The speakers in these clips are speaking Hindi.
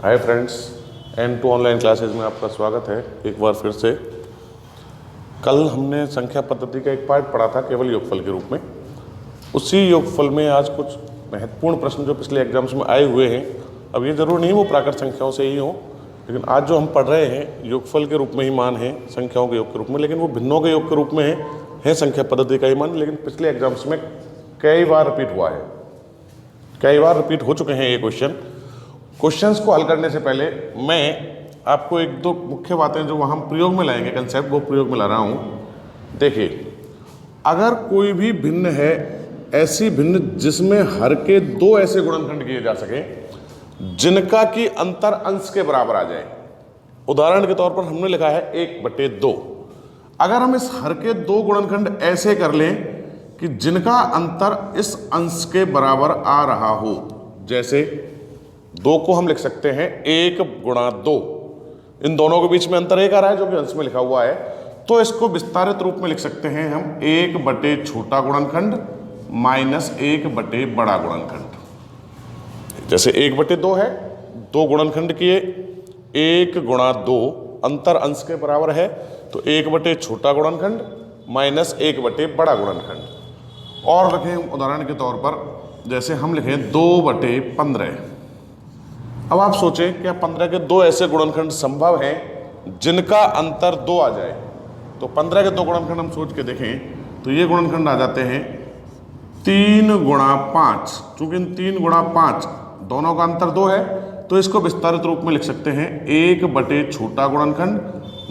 Hi friends, N2 online classes में आपका स्वागत है एक बार फिर से। कल हमने संख्या पद्धति का एक पार्ट पढ़ा था केवल योगफल के रूप में। उसी योगफल में आज कुछ महत्वपूर्ण प्रश्न जो पिछले एग्जाम्स में आए हुए हैं, अब ये जरूर नहीं वो प्राकृत संख्याओं से ही हों, लेकिन आज जो हम पढ़ रहे हैं योगफल के रूप में ही मान है, संख्याओं के योग के रूप में, लेकिन वो भिन्नों के योग के रूप में है संख्या पद्धति का ही मान। लेकिन पिछले एग्जाम्स में कई बार रिपीट हुआ है, कई बार रिपीट हो चुके हैं ये क्वेश्चंस को हल करने से पहले मैं आपको एक दो मुख्य बातें जो वहाँ प्रयोग में लाएंगे, कंसेप्ट वो प्रयोग में ला रहा हूँ। देखिए, अगर कोई भी भिन्न है, ऐसी भिन्न जिसमें हर के दो ऐसे गुणनखंड किए जा सके जिनका की अंतर अंश के बराबर आ जाए। उदाहरण के तौर पर हमने लिखा है 1/2। अगर हम इस हर के दो गुणनखंड ऐसे कर लें कि जिनका अंतर इस अंश के बराबर आ रहा हो, जैसे 2 को हम लिख सकते हैं 1/2, इन दोनों के बीच में अंतर 1 आ रहा है जो कि अंश में लिखा हुआ है, तो इसको विस्तारित रूप में लिख सकते हैं हम 1 छोटा गुणनखंड माइनस 1 बड़ा गुणनखंड। जैसे 1/2 है, 2 गुणनखंड किए, 1/2 अंतर अंश के बराबर है, तो 1 छोटा गुणनखंड माइनस 1 बड़ा गुणनखंड। और लिखें उदाहरण के तौर पर, जैसे हम लिखें 2/15। अब आप सोचें, क्या 15 के दो ऐसे गुणनखंड संभव हैं जिनका अंतर 2 आ जाए? तो 15 के दो गुणनखंड हम सोच के देखें तो ये गुणनखंड आ जाते हैं 3x5। चूंकि 3x5 दोनों का अंतर 2 है, तो इसको विस्तारित रूप में लिख सकते हैं 1 छोटा गुणनखंड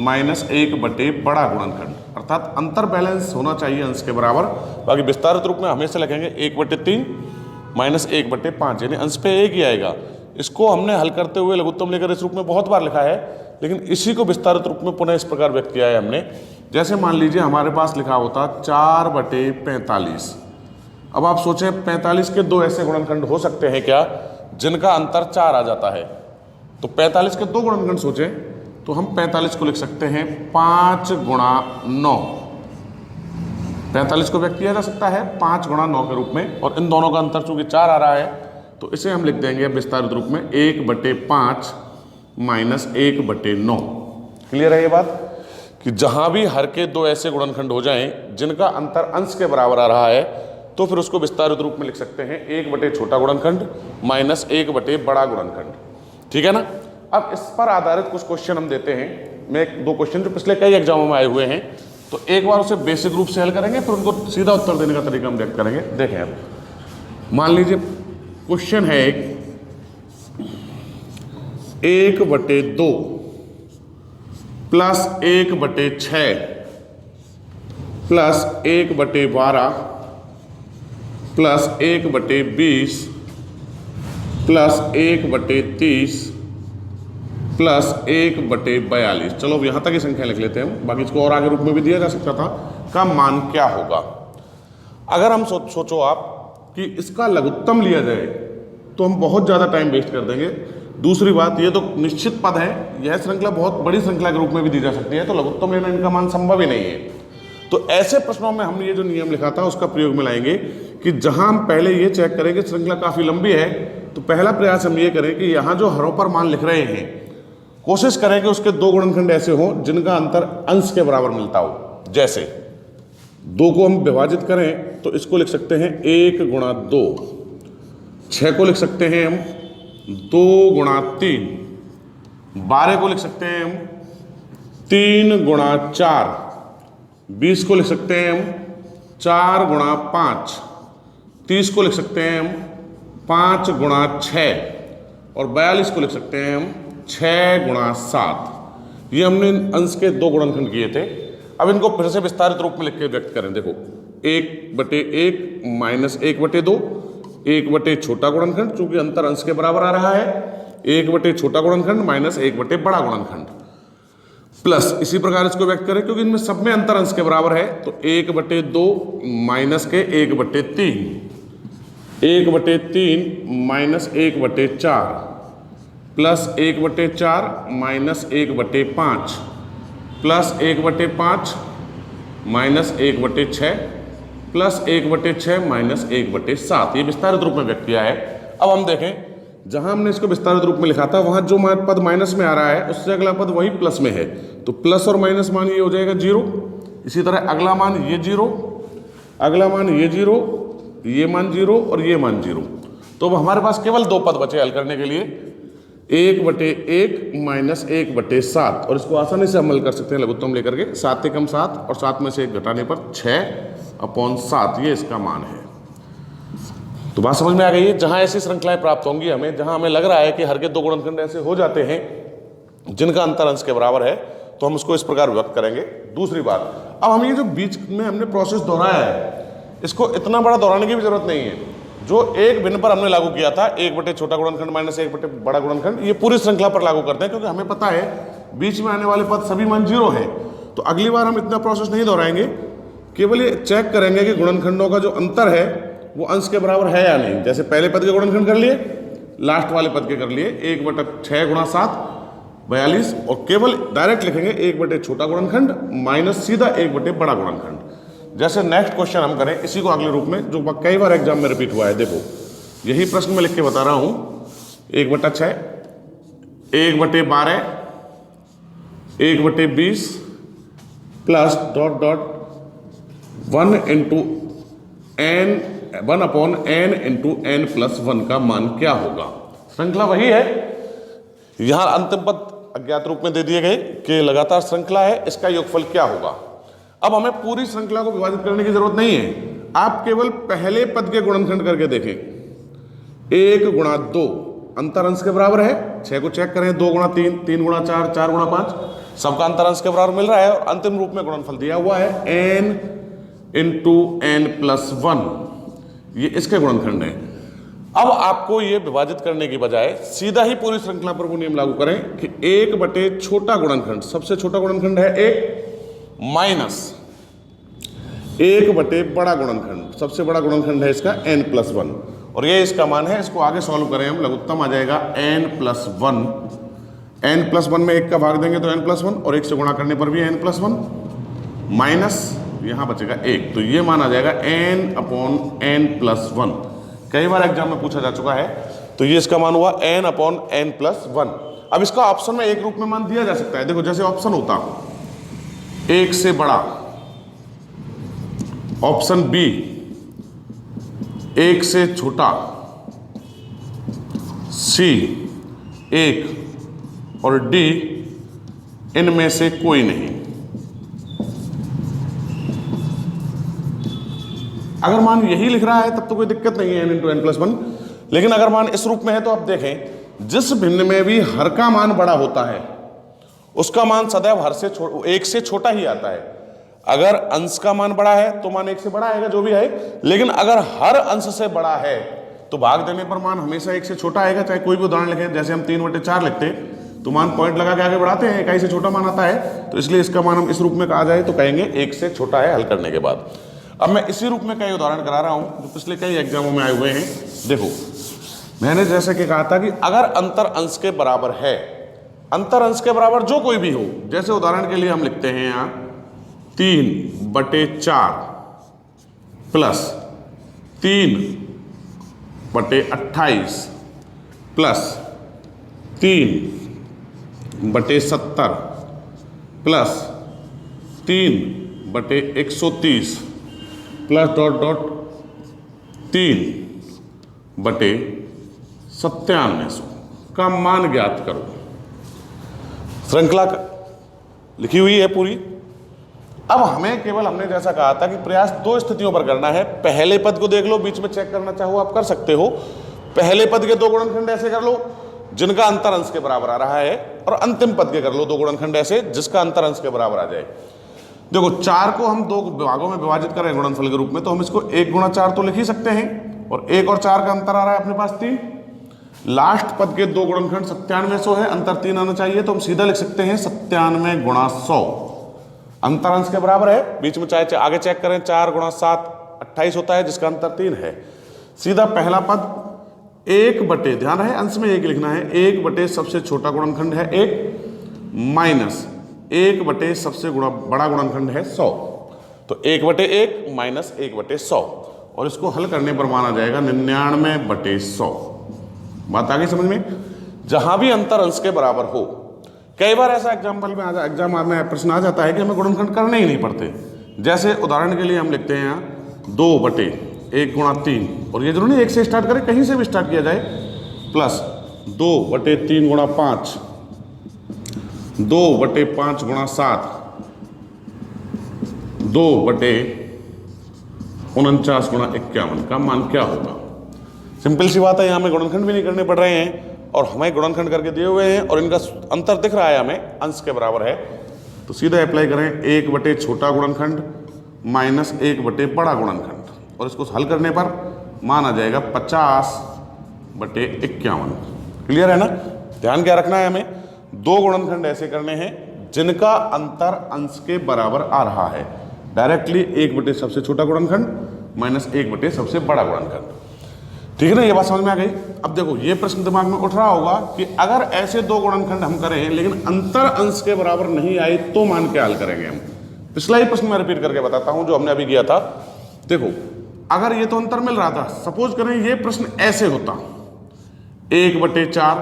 माइनस 1 बड़ा गुणनखंड। अर्थात अंतर बैलेंस होना चाहिए अंश के बराबर। बाकी विस्तारित रूप में हमेशा लिखेंगे 1/3 माइनस 1/5, यानी अंश पे 1 ही आएगा। इसको हमने हल करते हुए लघुत्तम लेकर इस रूप में बहुत बार लिखा है, लेकिन इसी को विस्तारित रूप में पुनः इस प्रकार व्यक्त किया है हमने। जैसे मान लीजिए हमारे पास लिखा होता 4/45। अब आप सोचें 45 के दो ऐसे गुणनखंड हो सकते हैं क्या जिनका अंतर 4 आ जाता है? तो 45 के दो गुणनखंड सोचें तो हम 45 को लिख सकते हैं 5x9। 45 को व्यक्त किया जा सकता है 5x9 के रूप में, और इन दोनों का अंतर चूंकि 4 आ रहा है तो इसे हम लिख देंगे विस्तारित रूप में 1/5 माइनस 1/9। क्लियर है ये बात कि जहां भी हर के दो ऐसे गुणनखंड हो जाएं जिनका अंतर अंश के बराबर आ रहा है, तो फिर उसको विस्तारित रूप में लिख सकते हैं 1 छोटा गुणनखंड माइनस 1 बड़ा गुणनखंड। ठीक है ना? अब इस पर आधारित कुछ क्वेश्चन हम देते हैं। मैं 2 क्वेश्चन जो पिछले कई एग्जामों में आए हुए हैं, तो एक बार उसे बेसिक रूप से हल करेंगे, फिर उनको सीधा उत्तर देने का तरीका हम व्यक्त करेंगे। देखें, अब मान लीजिए क्वेश्चन है 1/2 plus 1/6 plus 1/12 plus 1/20 plus 1/30 plus 1/42। चलो अब यहां तक ही संख्या लिख लेते हैं, बाकी इसको और आगे रूप में भी दिया जा सकता था। का मान क्या होगा? अगर हम सोचो आप कि इसका लघुत्तम लिया जाए तो हम बहुत ज़्यादा टाइम वेस्ट कर देंगे। दूसरी बात, ये तो निश्चित पद है, यह श्रृंखला बहुत बड़ी श्रृंखला के रूप में भी दी जा सकती है, तो लघुत्तम लेना इनका मान संभव ही नहीं है। तो ऐसे प्रश्नों में हमने ये जो नियम लिखा था उसका प्रयोग में लाएंगे कि जहां हम पहले ये चेक करें कि श्रृंखला काफ़ी लंबी है, तो पहला प्रयास हम ये करें कि यहाँ जो हरों पर मान लिख रहे हैं, कोशिश करें कि उसके दो गुणनखंड ऐसे हों जिनका अंतर अंश के बराबर मिलता हो। जैसे 2 को हम विभाजित करें तो इसको लिख सकते हैं 1x2, 6 को लिख सकते हैं हम 2x3, 12 को लिख सकते हैं हम 3x4, 20 को लिख सकते हैं हम 4x5, 30 को लिख सकते हैं हम 5x6 और 42 को लिख सकते हैं हम 6x7। ये हमने अंश के 2 गुणनखंड किए थे। अब इनको फिर से विस्तारित रूप में लिख के व्यक्त करें। देखो, 1/1 माइनस 1/2, 1 छोटा गुणनखंड चूंकि अंतर अंश के बराबर आ रहा है, 1 छोटा गुणनखंड माइनस 1 बड़ा गुणनखंड, प्लस इसी प्रकार इसको व्यक्त करें क्योंकि इनमें सब में अंतर अंश के बराबर है, तो 1/2 माइनस के 1/3, 1/3 minus 1/4 plus 1/4 minus 1/5 plus 1/5 minus 1/6 plus 1/6 minus 1/7। ये विस्तारित रूप में व्यक्त किया है। अब हम देखें जहां हमने इसको विस्तारित रूप में लिखा था वहां जो पद माइनस में आ रहा है उससे अगला पद वही प्लस में है, तो प्लस और माइनस मान ये हो जाएगा 0। इसी तरह अगला मान ये 0, अगला मान ये 0, ये मान 0 और ये मान 0। तो अब हमारे पास केवल 2 पद बचे हल करने के लिए, 1/1 माइनस 1/7, और इसको आसानी से हम हल कर सकते हैं लघुत्तम लेकर के। 7 से कम 7 और 7 में से 1 घटाने पर 6/7 ये इसका मान है। तो बात समझ में आ गई है। जहां ऐसी श्रृंखलाएं प्राप्त होंगी हमें, जहां हमें लग रहा है कि हर के 2 गुणनखंड ऐसे हो जाते हैं जिनका अंतर अंश के बराबर है, तो हम उसको इस प्रकार व्यक्त करेंगे। दूसरी बात, अब हम ये जो बीच में हमने प्रोसेस दोहराया है, इसको इतना बड़ा दोहराने की भी जरूरत नहीं है। जो एक भिन्न पर हमने लागू किया था, 1 छोटा गुणनखंड माइनस 1 बड़ा गुणनखंड, ये पूरी श्रृंखला पर लागू करते हैं, क्योंकि हमें पता है बीच में आने वाले पद सभी मान 0 है। तो अगली बार हम इतना प्रोसेस नहीं दोहराएंगे, केवल ये चेक करेंगे कि गुणनखंडों का जो अंतर है वो अंश के बराबर है या नहीं। जैसे पहले पद के गुणनखंड कर लिए, लास्ट वाले पद के कर लिए, 1/6 × 7 42, और केवल डायरेक्ट लिखेंगे 1 छोटा गुणनखंड माइनस सीधा 1 बड़ा गुणनखंड। जैसे नेक्स्ट क्वेश्चन हम करें इसी को अगले रूप में, जो कई बार एग्जाम में रिपीट हुआ है। देखो यही प्रश्न में लिख के बता रहा हूं, 1/6, 1/12, 1/20 plus dot dot 1/n into n + 1 का मान क्या होगा। श्रृंखला वही है, यहां अंतिम पद अज्ञात रूप में दे दिए गए कि लगातार श्रृंखला है, इसका योगफल क्या होगा। अब हमें पूरी श्रृंखला को विभाजित करने की जरूरत नहीं है, आप केवल पहले पद के गुणनखंड करके देखें। 1 × 2 अंतर अंश के बराबर है, 6 को चेक करें, 2 × 3, 3 × 4, 4 × 5, सबका अंतर अंश के बराबर मिल रहा है, और अंतिम रूप में गुणनफल दिया हुआ है n इंटू n + 1, ये इसके गुणनखंड है। अब आपको ये विभाजित करने की बजाय सीधा ही पूरी श्रृंखला पर वो नियम लागू करें कि 1 छोटा गुणनखंड, सबसे छोटा गुणनखंड है 1, माइनस 1 बड़ा गुणनखंड, सबसे बड़ा गुणनखंड है इसका n + 1, और ये इसका मान है। इसको आगे सॉल्व करें हम, लघुत्तम आ जाएगा n + 1, n + 1 में 1 का भाग देंगे तो n + 1, और 1 से गुणा करने पर भी n + 1, माइनस यहां बचेगा 1, तो ये मान आ जाएगा n/n + 1। कई बार एग्जाम में पूछा जा चुका है, तो ये इसका मान हुआ n/n + 1। अब इसका ऑप्शन में एक रूप में मान दिया जा सकता है। देखो जैसे ऑप्शन होता 1 से बड़ा, ऑप्शन बी 1 से छोटा, सी 1 और डी इनमें से कोई नहीं। अगर मान यही लिख रहा है तब तो कोई दिक्कत नहीं है, n इंटू n + 1। लेकिन अगर मान इस रूप में है तो आप देखें, जिस भिन्न में भी हर का मान बड़ा होता है उसका मान सदैव हर से 1 से छोटा ही आता है। अगर अंश का मान बड़ा है तो मान 1 से बड़ा आएगा, जो भी है। लेकिन अगर हर अंश से बड़ा है तो भाग देने पर मान हमेशा 1 से छोटा आएगा। चाहे कोई भी उदाहरण लिखें, जैसे हम 3/4 लिखते तो मान पॉइंट लगा के आगे बढ़ाते हैं, 1 से छोटा मान आता है, तो इसलिए इसका मान हम इस रूप में कहा जाए तो कहेंगे 1 से छोटा है हल करने के बाद। अब मैं इसी रूप में कई उदाहरण करा रहा हूं जो पिछले कई एग्जामों में आए हुए हैं। देखो मैंने जैसे कि कहा था कि अगर अंतर अंश के बराबर है, अंतर अंश के बराबर जो कोई भी हो, जैसे उदाहरण के लिए हम लिखते हैं यहां 3/4 plus 3/28 plus 3/70 plus 3/130 plus dot dot 3/97 का मान ज्ञात करो। श्रृंखला लिखी हुई है पूरी। अब हमें केवल, हमने जैसा कहा था कि प्रयास 2 स्थितियों पर करना है। पहले पद को देख लो, बीच में चेक करना चाहो आप कर सकते हो। पहले पद के 2 गुणनखंड ऐसे कर लो जिनका अंतर अंश के बराबर आ रहा है, और अंतिम पद के कर लो 2 गुणनखंड ऐसे जिसका अंतर अंश के बराबर आ जाए। देखो 4 को हम 2 भागों में विभाजित करें गुणनफल के रूप में, तो हम इसको 1 × 4 तो लिख ही सकते हैं, और 1 और 4 का अंतर आ रहा है अपने पास 3। लास्ट पद के 2 गुणनखंड 9700 है, अंतर 3 आना चाहिए, तो हम सीधा लिख सकते हैं 97 × 100 अंतर अंश के बराबर है। बीच में चाहे आगे चेक करें, 4 × 7 28 होता है जिसका अंतर 3 है। सीधा पहला पद 1/, ध्यान रहे अंश में 1 लिखना है, 1/, सबसे छोटा गुणनखंड है 1, माइनस 1/, सबसे बड़ा गुणनखंड है 100, तो 1/1 माइनस 1/100, और इसको हल करने पर मान आ जाएगा 99/100। बात आ गई समझ में? जहां भी अंतर अंश के बराबर हो, कई बार ऐसा एग्जाम में प्रश्न आ जाता है कि हमें गुणनखंड करने ही नहीं पड़ते। जैसे उदाहरण के लिए हम लिखते हैं यहाँ 2/1 गुणा 3, और ये जरूरी 1 से स्टार्ट करें, कहीं से भी स्टार्ट किया जाए, प्लस 2/3 गुणा 5, 2/5 गुणा 7, 2/49 गुणा 51 का मान क्या होगा? सिंपल सी बात है, यहाँ हमें गुणनखंड भी नहीं करने पड़ रहे हैं और हमें गुणनखंड करके दिए हुए हैं और इनका अंतर दिख रहा है हमें अंश के बराबर है, तो सीधे अप्लाई करें 1/, छोटा गुणनखंड माइनस 1/, बड़ा गुणनखंड, और इसको हल करने पर मान आ जाएगा 50/51। क्लियर है ना? ध्यान क्या रखना है, हमें 2 गुणनखंड ऐसे करने हैं जिनका अंतर अंश के बराबर आ रहा है। डायरेक्टली 1/, सबसे छोटा गुणनखंड माइनस 1/, सबसे बड़ा गुणनखंड। ठीक है ना? ये बात समझ में आ गई। अब देखो, ये प्रश्न दिमाग में उठ रहा होगा कि अगर ऐसे 2 गुणनखंड हम करें लेकिन अंतर अंश के बराबर नहीं आए तो मान क्या हल करेंगे हम? पिछला ही प्रश्न मैं रिपीट करके बताता हूं जो हमने अभी किया था। देखो, अगर ये तो अंतर मिल रहा था, सपोज करें ये प्रश्न ऐसे होता, 1/4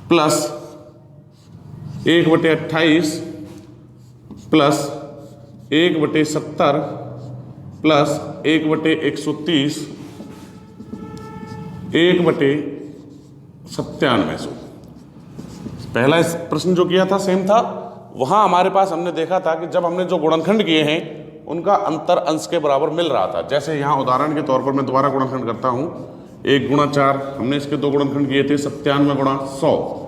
प्लस 1/28 प्लस 1/70 प्लस 1/130 1/9700। पहला इस प्रश्न जो किया था सेम था, वहां हमारे पास हमने देखा था कि जब हमने जो गुणनखंड किए हैं उनका अंतर अंश के बराबर मिल रहा था। जैसे यहाँ उदाहरण के तौर पर मैं दोबारा गुणनखंड करता हूँ, 1 गुणा 4, हमने इसके 2 गुणनखंड किए थे 97 गुणा 100,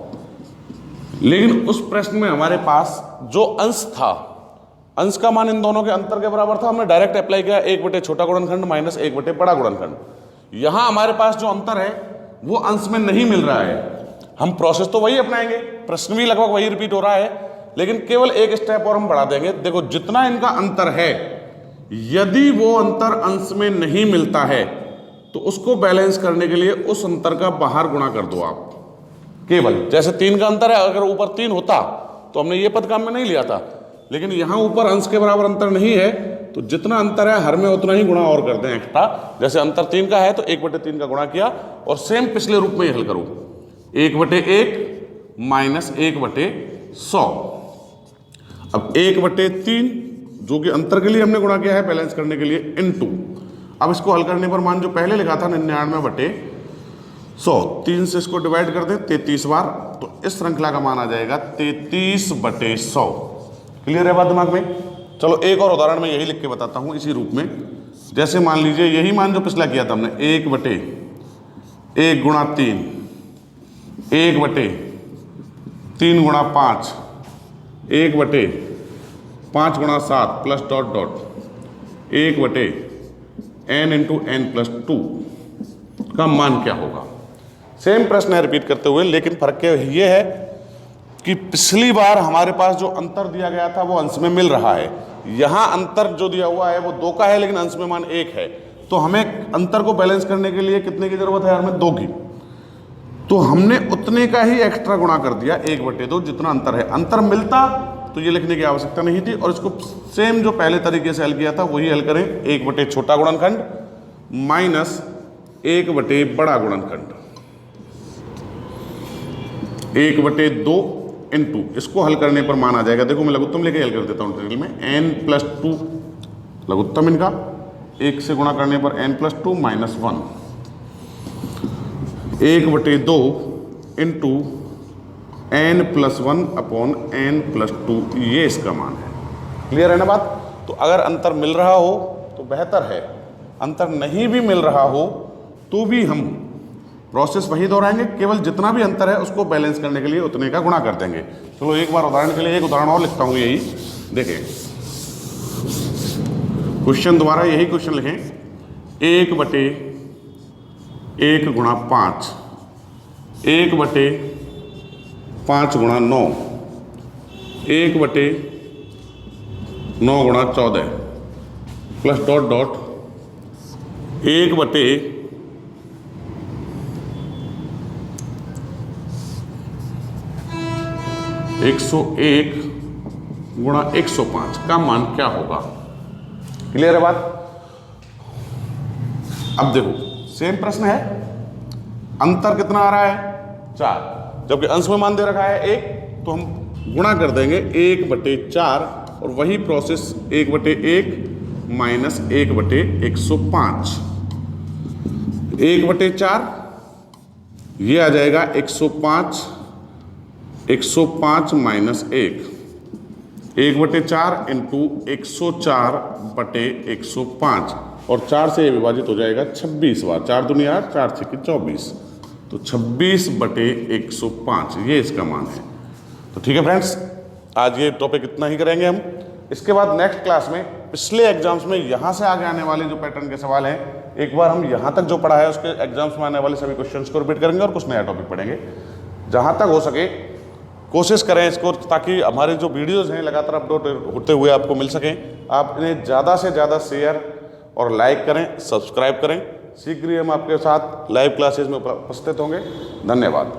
लेकिन उस प्रश्न में हमारे पास जो अंश था, अंश का मान इन दोनों के अंतर के बराबर था, हमने डायरेक्ट अप्लाई किया 1/, छोटा गुणनखंड माइनस 1/, बड़ा गुणनखंड। यहां हमारे पास जो अंतर है वो अंश में नहीं मिल रहा है, हम प्रोसेस तो वही अपनाएंगे, प्रश्न भी लगभग वही रिपीट हो रहा है, लेकिन केवल एक स्टेप और हम बढ़ा देंगे। देखो, जितना इनका अंतर है, यदि वो अंतर अंश में नहीं मिलता है तो उसको बैलेंस करने के लिए उस अंतर का बाहर गुणा कर दो आप। केवल जैसे 3 का अंतर है, अगर ऊपर 3 होता तो हमने ये पद काम में नहीं लिया था, लेकिन यहां ऊपर अंश के बराबर अंतर नहीं है, तो जितना अंतर है हर में उतना ही गुणा और कर दें एक्स्ट्रा। जैसे अंतर 3 का है तो 1/3 का गुणा किया, और सेम पिछले रूप में ही हल करो, 1/1 माइनस 1/100। अब 1/3 जो कि अंतर के लिए हमने गुणा किया है बैलेंस करने के लिए, इनटू, अब इसको हल करने पर मान जो पहले लिखा था 99/100, 3 से इसको डिवाइड कर दें 33 बार, तो इस श्रृंखला का मान आ जाएगा 33/100। क्लियर है बात दिमाग में? चलो एक और उदाहरण में यही लिख के बताता हूं इसी रूप में। जैसे मान लीजिए यही मान जो पिछला किया था हमने, 1/1 गुणा 3, 1/3 गुणा 5, 1/5 गुणा 7 plus dot dot 1/n into n plus 2 का मान क्या होगा? सेम प्रश्न है रिपीट करते हुए, लेकिन फर्क ये है कि पिछली बार हमारे पास जो अंतर दिया गया था वो अंश में मिल रहा है, यहां अंतर जो दिया हुआ है वो 2 का है लेकिन अंश में मान 1 है, तो हमें अंतर को बैलेंस करने के लिए कितने की जरूरत है यार? हमें 2 की, तो हमने उतने का ही एक्स्ट्रा गुणा कर दिया 1/2 जितना अंतर है। अंतर मिलता तो ये लिखने की आवश्यकता नहीं थी, और इसको सेम जो पहले तरीके से हल किया था वही हल करें, 1/, छोटा गुणनखंड माइनस 1/, बड़ा गुणनखंड, 1/2 इनटू, इसको हल करने पर मान आ जाएगा, देखो मैं लघुत्तम लेके हल कर देता हूँ ट्रिगल में, n प्लस 2 लघुत्तम इनका, 1 से गुणा करने पर n plus 2 minus 1, 1/2 into n plus 1 upon n plus 2, ये इसका मान है। क्लियर है ना बात? तो अगर अंतर मिल रहा हो तो बेहतर है, अंतर नहीं भी मिल रहा हो तो भी हम प्रोसेस वही दोहराएंगे, केवल जितना भी अंतर है उसको बैलेंस करने के लिए उतने का गुणा कर देंगे। चलो एक बार उदाहरण के लिए एक उदाहरण और लिखता हूं, यही देखें, क्वेश्चन दोबारा यही क्वेश्चन लिखें, 1/1 गुणा 5, 1/5 गुणा 9, 1/9 गुणा 14 प्लस डॉट डॉट 1/101 गुणा 105 का मान क्या होगा? क्लियर है बात? अब देखो सेम प्रश्न है, अंतर कितना आ रहा है 4, जबकि अंश में मान दे रखा है 1, तो हम गुणा कर देंगे 1/4 और वही प्रोसेस 1/1 माइनस 1/105, 1/4 ये आ जाएगा 105 माइनस 1, 1/4 इंटू 104/105 और 4 से ये विभाजित हो जाएगा 26 बार, 4 दूनी 8, 4 छक्के 24, तो 26/105 ये इसका मान है। तो ठीक है फ्रेंड्स, आज ये टॉपिक इतना ही करेंगे हम। इसके बाद नेक्स्ट क्लास में पिछले एग्जाम्स में यहाँ से आगे आने वाले जो पैटर्न के सवाल हैं, एक बार हम यहाँ तक जो पढ़ा है उसके एग्जाम्स में आने वाले सभी क्वेश्चंस को रिपीट करेंगे और कुछ नया टॉपिक पढ़ेंगे। जहाँ तक हो सके कोशिश करें इसको, ताकि हमारे जो वीडियोज़ हैं लगातार अपलोड होते हुए आपको मिल सकें। आप इन्हें ज़्यादा से ज़्यादा शेयर और लाइक करें, सब्सक्राइब करें। शीघ्र ही हम आपके साथ लाइव क्लासेज में उपस्थित होंगे। धन्यवाद।